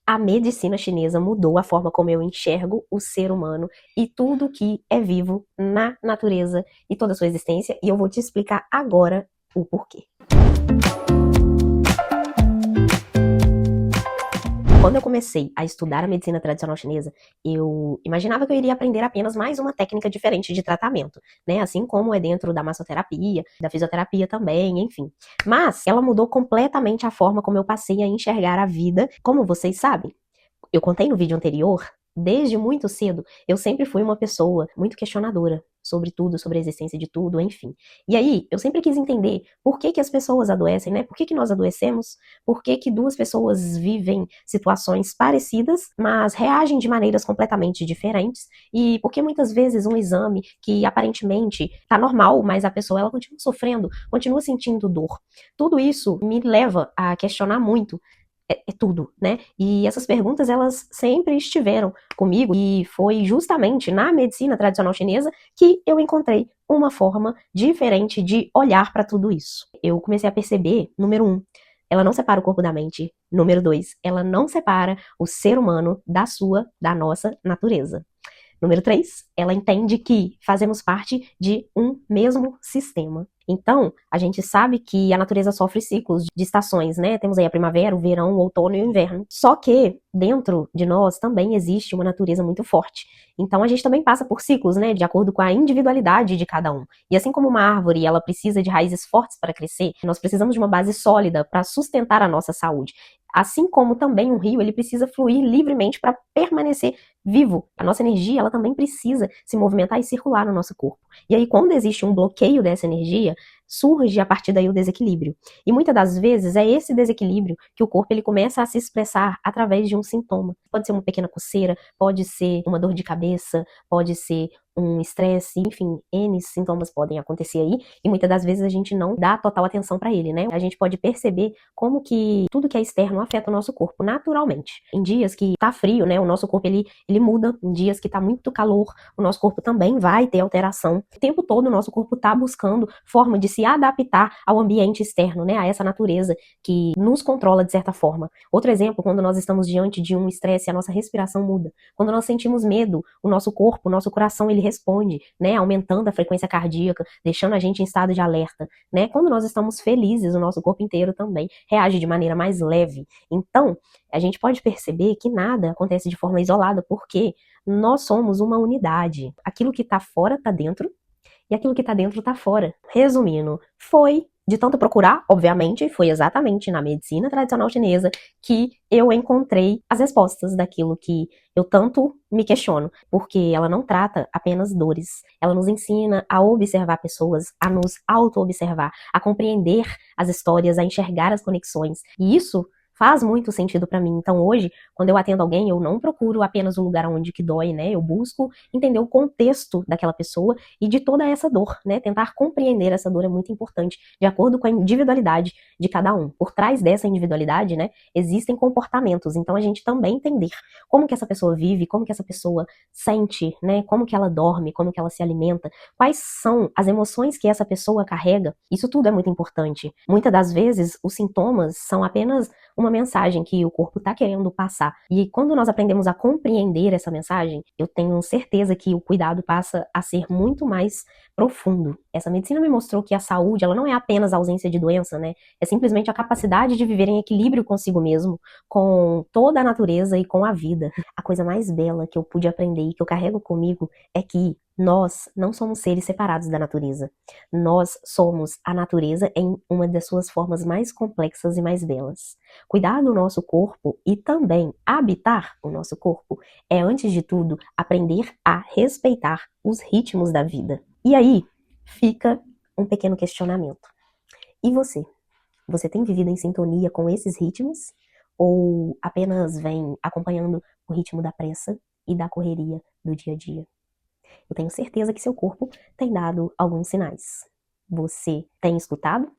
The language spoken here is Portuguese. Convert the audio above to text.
A medicina chinesa mudou a forma como eu enxergo o ser humano e tudo que é vivo na natureza e toda a sua existência, e eu vou te explicar agora o porquê. Quando eu comecei a estudar a medicina tradicional chinesa, eu imaginava que eu iria aprender apenas mais uma técnica diferente de tratamento, né? Assim como é dentro da massoterapia, da fisioterapia também, enfim. Mas ela mudou completamente a forma como eu passei a enxergar a vida. Como vocês sabem, eu contei no vídeo anterior, desde muito cedo, eu sempre fui uma pessoa muito questionadora sobre tudo, sobre a existência de tudo, enfim. E aí, eu sempre quis entender por que que as pessoas adoecem, né? Por que que nós adoecemos? Por que que duas pessoas vivem situações parecidas, mas reagem de maneiras completamente diferentes? E por que muitas vezes um exame que aparentemente tá normal, mas a pessoa ela continua sofrendo, continua sentindo dor? Tudo isso me leva a questionar muito tudo, né? E essas perguntas, elas sempre estiveram comigo e foi justamente na medicina tradicional chinesa que eu encontrei uma forma diferente de olhar para tudo isso. Eu comecei a perceber, número 1, ela não separa o corpo da mente. Número 2, ela não separa o ser humano da nossa natureza. Número 3, ela entende que fazemos parte de um mesmo sistema. Então, a gente sabe que a natureza sofre ciclos de estações, né? Temos aí a primavera, o verão, o outono e o inverno. Só que dentro de nós também existe uma natureza muito forte. Então, a gente também passa por ciclos, né? De acordo com a individualidade de cada um. E assim como uma árvore, ela precisa de raízes fortes para crescer, nós precisamos de uma base sólida para sustentar a nossa saúde. Assim como também um rio, ele precisa fluir livremente para permanecer vivo. A nossa energia, ela também precisa se movimentar e circular no nosso corpo. E aí, quando existe um bloqueio dessa energia, surge a partir daí o desequilíbrio. E muitas das vezes é esse desequilíbrio que o corpo ele começa a se expressar através de um sintoma. Pode ser uma pequena coceira, pode ser uma dor de cabeça, pode ser um estresse, enfim, N sintomas podem acontecer aí, e muitas das vezes a gente não dá total atenção para ele, né? A gente pode perceber como que tudo que é externo afeta o nosso corpo naturalmente. Em dias que tá frio, né, o nosso corpo ele muda, em dias que tá muito calor, o nosso corpo também vai ter alteração. O tempo todo o nosso corpo tá buscando forma de se adaptar ao ambiente externo, né, a essa natureza que nos controla de certa forma. Outro exemplo, quando nós estamos diante de um estresse, a nossa respiração muda. Quando nós sentimos medo, o nosso corpo, o nosso coração, ele responde, né, aumentando a frequência cardíaca, deixando a gente em estado de alerta, né? Quando nós estamos felizes, o nosso corpo inteiro também reage de maneira mais leve. Então, a gente pode perceber que nada acontece de forma isolada, porque nós somos uma unidade. Aquilo que tá fora tá dentro, e aquilo que tá dentro tá fora. Resumindo, foi de tanto procurar, obviamente, foi exatamente na medicina tradicional chinesa que eu encontrei as respostas daquilo que eu tanto me questiono, porque ela não trata apenas dores, ela nos ensina a observar pessoas, a nos auto-observar, a compreender as histórias, a enxergar as conexões, e isso faz muito sentido pra mim. Então hoje, quando eu atendo alguém, eu não procuro apenas o lugar onde que dói, né? Eu busco entender o contexto daquela pessoa e de toda essa dor, né? Tentar compreender essa dor é muito importante, de acordo com a individualidade de cada um. Por trás dessa individualidade, né, existem comportamentos. Então a gente também entender como que essa pessoa vive, como que essa pessoa sente, né? Como que ela dorme, como que ela se alimenta, quais são as emoções que essa pessoa carrega. Isso tudo é muito importante. Muitas das vezes, os sintomas são apenas uma mensagem que o corpo está querendo passar. E quando nós aprendemos a compreender essa mensagem, eu tenho certeza que o cuidado passa a ser muito mais profundo. Essa medicina me mostrou que a saúde, ela não é apenas a ausência de doença, né? É simplesmente a capacidade de viver em equilíbrio consigo mesmo, com toda a natureza e com a vida. A coisa mais bela que eu pude aprender e que eu carrego comigo é que nós não somos seres separados da natureza. Nós somos a natureza em uma das suas formas mais complexas e mais belas. Cuidar do nosso corpo e também habitar o nosso corpo é, antes de tudo, aprender a respeitar os ritmos da vida. E aí fica um pequeno questionamento. E você? Você tem vivido em sintonia com esses ritmos? Ou apenas vem acompanhando o ritmo da pressa e da correria do dia a dia? Eu tenho certeza que seu corpo tem dado alguns sinais. Você tem escutado